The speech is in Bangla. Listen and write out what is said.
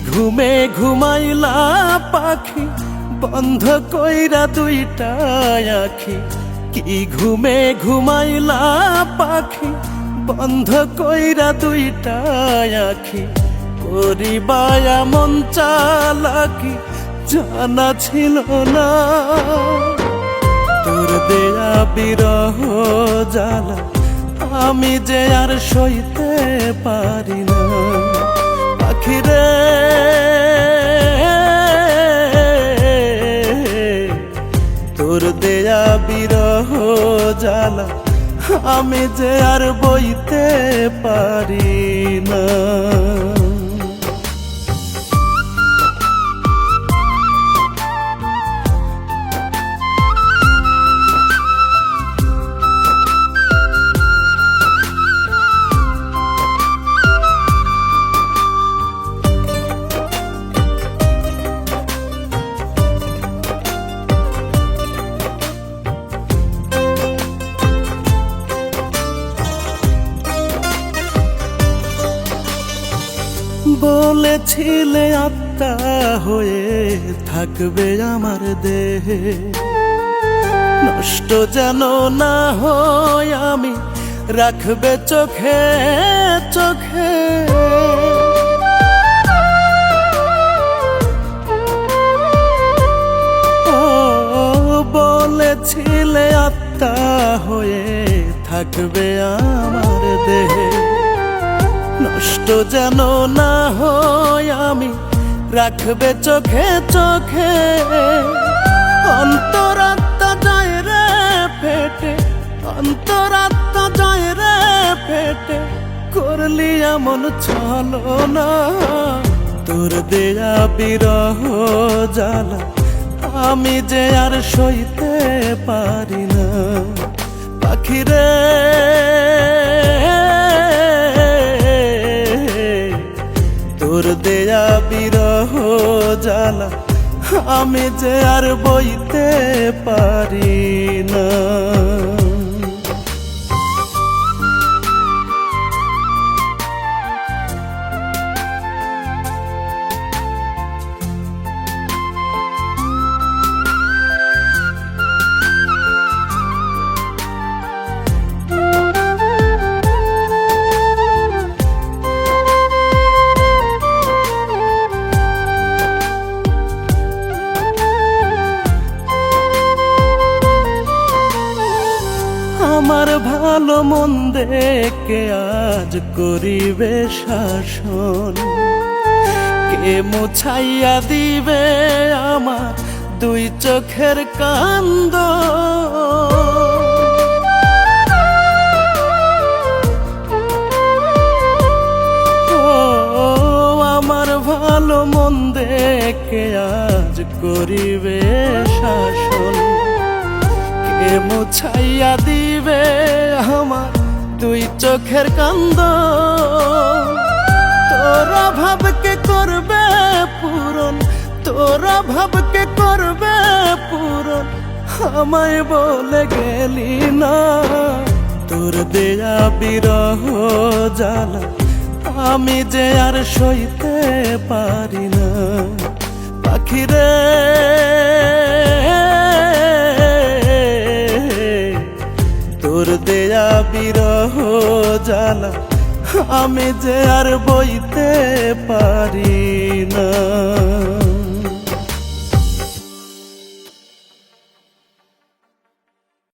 ঘুমে ঘুমাইলা পাখি বন্ধ কইরা দুইটা আখি। কি ঘুমে ঘুমাইলা পাখি বন্ধ কইরা দুইটা আখি। করিবায়া মন চালাকি জানা ছিল না। তোর দেয়া বিরহ জ্বালা আমি যে আর সইতে পারি না। পাখিরে তোর দেয়া বিরহ জ্বালা আমি যে আর বইতে পারি না। বলেছিলে আত্মা হয়ে থাকবে আমার দেহে, নষ্ট যেন না হয় আমি রাখবে চোখে চোখে। ও বলেছিলে আত্মা হয়ে থাকবে আমার দেহে, নষ্ট যেন না হয় আমি রাখবে চোখে চোখে। অন্তরাত্মা যায় রে ফেটে, অন্তরাত্মা যায় রে ফেটে, করলি এমন ছলনা। তোর দেয়া বিরহ জ্বালা আমি যে আর সইতে পারি না। পাখিরে তোর দেয়া বিরহ জ্বালা আমি যে আর বইতে পারি না। আমার ভালো মন্দে কে আজ করিবে শাসন, কে মুছাইয়া দিবে আমার দুই চোখের কান্দ। ও আমার ভালো মন্দে কে আজ করিবে শাসন, কে মুছাইয়া দিবে আমার দুই চোখের কান্দ। তোরা ভাবকে করবে পূরণ, তোরা ভাবকে করবে পূরণ, আমায় বলে গেলি না। তোর দেয়া বিরহ জ্বালা আমি যে আর সইতে পারি না। পাখিরে তোর দেয়া বিরহ জ্বালা আমি যে আর বইতে পারি না।